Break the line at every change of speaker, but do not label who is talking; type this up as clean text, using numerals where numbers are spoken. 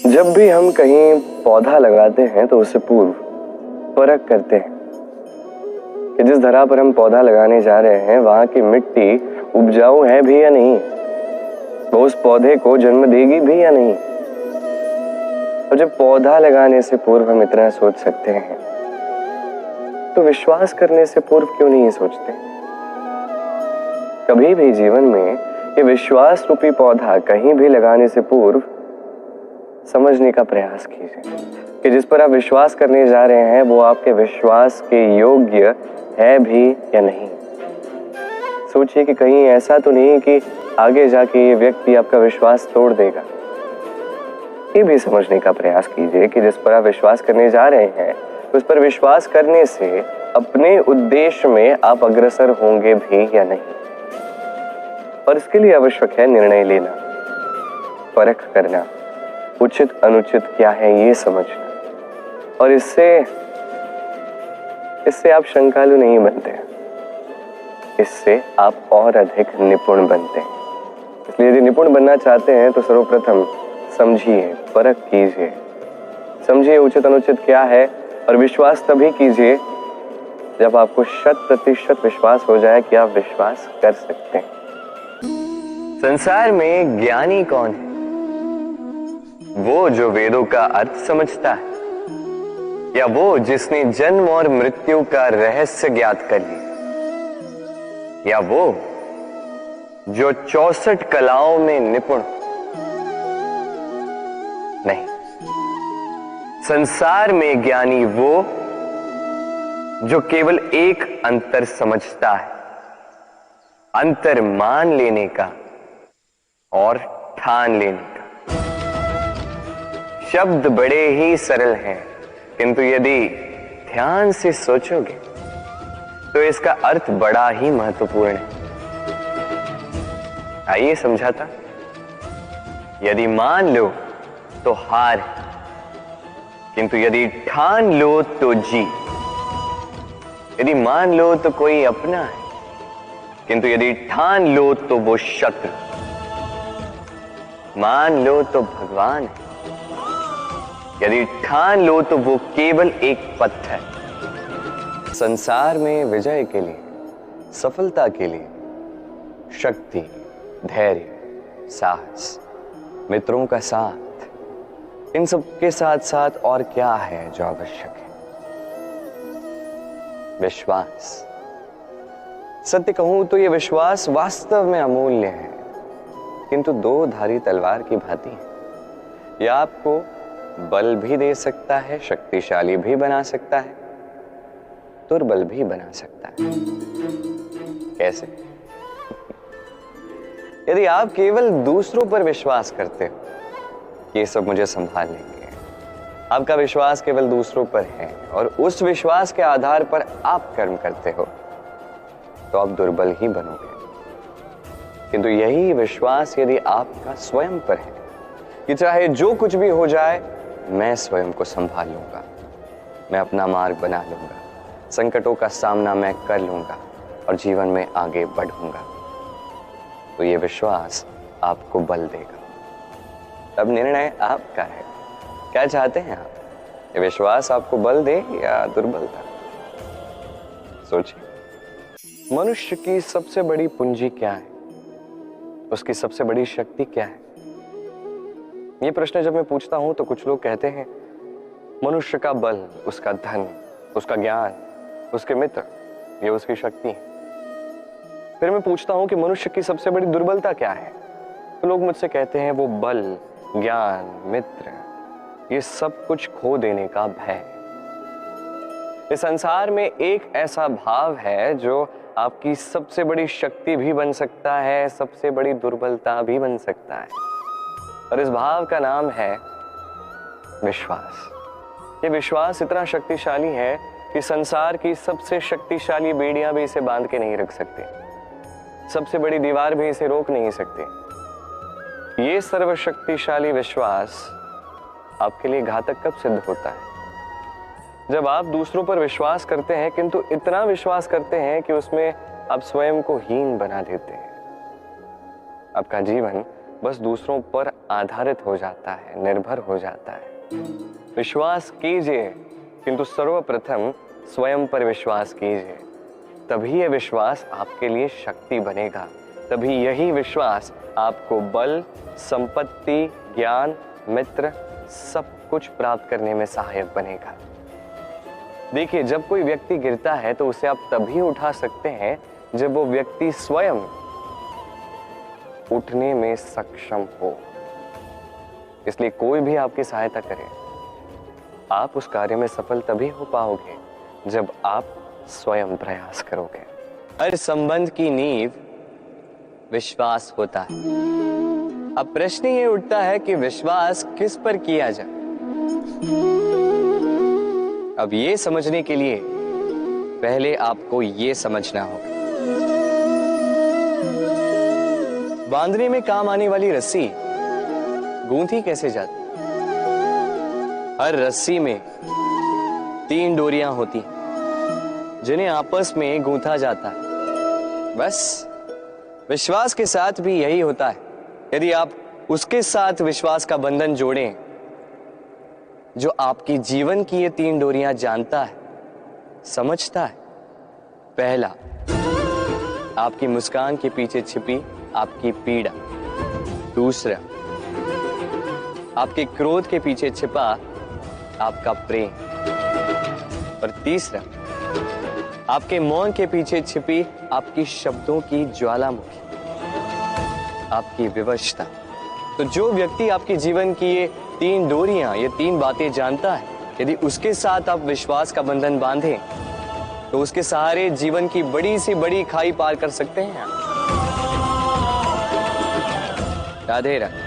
जब भी हम कहीं पौधा लगाते हैं तो उससे पूर्व परख करते हैं कि जिस धरा पर हम पौधा लगाने जा रहे हैं वहां की मिट्टी उपजाऊ है भी या नहीं, वो उस पौधे को जन्म देगी भी या नहीं। और जब पौधा लगाने से पूर्व हम इतना सोच सकते हैं तो विश्वास करने से पूर्व क्यों नहीं सोचते? कभी भी जीवन में ये विश्वास रूपी पौधा कहीं भी लगाने से पूर्व समझने का प्रयास कीजिए कि जिस पर आप विश्वास करने जा रहे हैं वो आपके विश्वास के योग्य है भी या नहीं। सोचिए कि कहीं ऐसा तो नहीं कि आगे जाके ये व्यक्ति आपका विश्वास तोड़ देगा। ये भी समझने का प्रयास कीजिए कि जिस पर आप विश्वास करने जा रहे हैं उस पर विश्वास करने से अपने उद्देश्य में आप अग्रसर होंगे भी या नहीं। और इसके लिए आवश्यक है निर्णय लेना, परख करना, उचित अनुचित क्या है ये समझना। और इससे आप शंकालु नहीं बनते, इससे आप और अधिक निपुण बनते हैं। इसलिए यदि निपुण बनना चाहते हैं तो सर्वप्रथम समझिए, परख कीजिए, समझिए उचित अनुचित क्या है। और विश्वास तभी कीजिए जब आपको 100% विश्वास हो जाए कि आप विश्वास कर सकते हैं। संसार में ज्ञानी कौन है? वो जो वेदों का अर्थ समझता है, या वो जिसने जन्म और मृत्यु का रहस्य ज्ञात कर लिया, या वो जो 64 कलाओं में निपुण? नहीं, संसार में ज्ञानी वो जो केवल एक अंतर समझता है, अंतर मान लेने का और ठान लेने का। शब्द बड़े ही सरल हैं, किंतु यदि ध्यान से सोचोगे तो इसका अर्थ बड़ा ही महत्वपूर्ण है। आइए समझाता। यदि मान लो तो हार, किंतु यदि ठान लो तो जीत। यदि मान लो तो कोई अपना है, किंतु यदि ठान लो तो वो शत्रु। मान लो तो भगवान है, यदि ठान लो तो वो केवल एक पत्थर। संसार में विजय के लिए, सफलता के लिए शक्ति, धैर्य, साहस, मित्रों का साथ, इन सब के साथ साथ और क्या है जो आवश्यक है? विश्वास। सत्य कहूं तो यह विश्वास वास्तव में अमूल्य है, किंतु दो धारी तलवार की भांति है। यह आपको बल भी दे सकता है, शक्तिशाली भी बना सकता है, दुर्बल भी बना सकता है। कैसे? यदि आप केवल दूसरों पर विश्वास करते हो, ये सब मुझे संभाल लेंगे, आपका विश्वास केवल दूसरों पर है और उस विश्वास के आधार पर आप कर्म करते हो, तो आप दुर्बल ही बनोगे। किंतु यही विश्वास यदि आपका स्वयं पर है कि चाहे जो कुछ भी हो जाए मैं स्वयं को संभाल लूंगा, मैं अपना मार्ग बना लूंगा, संकटों का सामना मैं कर लूंगा और जीवन में आगे बढ़ूंगा, तो ये विश्वास आपको बल देगा। अब निर्णय आपका है, क्या चाहते हैं आप? ये विश्वास आपको बल दे या दुर्बलता? सोचिए। मनुष्य की सबसे बड़ी पूंजी क्या है? उसकी सबसे बड़ी शक्ति क्या है? ये प्रश्न जब मैं पूछता हूं तो कुछ लोग कहते हैं मनुष्य का बल, उसका धन, उसका ज्ञान, उसके मित्र, ये उसकी शक्ति है। फिर मैं पूछता हूं कि मनुष्य की सबसे बड़ी दुर्बलता क्या है, तो लोग मुझसे कहते हैं वो बल, ज्ञान, मित्र, ये सब कुछ खो देने का भय। इस संसार में एक ऐसा भाव है जो आपकी सबसे बड़ी शक्ति भी बन सकता है, सबसे बड़ी दुर्बलता भी बन सकता है, और इस भाव का नाम है विश्वास। ये विश्वास इतना शक्तिशाली है कि संसार की सबसे शक्तिशाली बेड़ियां भी इसे बांध के नहीं रख सकते, सबसे बड़ी दीवार भी इसे रोक नहीं सकते। ये सर्वशक्तिशाली विश्वास आपके लिए घातक कब सिद्ध होता है? जब आप दूसरों पर विश्वास करते हैं, किंतु इतना विश्वास करते हैं कि उसमें आप स्वयं को हीन बना देते हैं। आपका जीवन बस दूसरों पर आधारित हो जाता है, निर्भर हो जाता है। विश्वास कीजिए, किंतु सर्वप्रथम स्वयं पर विश्वास कीजिए। तभी यह विश्वास आपके लिए शक्ति बनेगा। तभी यही विश्वास आपको बल, संपत्ति, ज्ञान, मित्र सब कुछ प्राप्त करने में सहायक बनेगा। देखिए, जब कोई व्यक्ति गिरता है तो उसे आप तभी उठा सकते हैं जब वो व्यक्ति स्वयं उठने में सक्षम हो। इसलिए कोई भी आपकी सहायता करे, आप उस कार्य में सफल तभी हो पाओगे जब आप स्वयं प्रयास करोगे। हर संबंध की नींव विश्वास होता है। अब प्रश्न ये उठता है कि विश्वास किस पर किया जाए। अब ये समझने के लिए पहले आपको ये समझना होगा, बांधने में काम आने वाली रस्सी गूंथी कैसे जाती। हर रस्सी में 3 डोरियां होती जिन्हें आपस में गूंथा जाता है। बस विश्वास के साथ भी यही होता है। यदि आप उसके साथ विश्वास का बंधन जोड़ें जो आपकी जीवन की ये 3 डोरियां जानता है, समझता है। पहला, आपकी मुस्कान के पीछे छिपी आपकी पीड़ा। दूसरा, आपके क्रोध के पीछे छिपा आपका प्रेम। और तीसरा, आपके मौन के पीछे छिपी आपकी शब्दों की ज्वालामुखी, आपकी विवशता। तो जो व्यक्ति आपके जीवन की ये 3 डोरियां, ये 3 बातें जानता है, यदि उसके साथ आप विश्वास का बंधन बांधें तो उसके सहारे जीवन की बड़ी से बड़ी खाई पार कर सकते हैं। राधे राधे।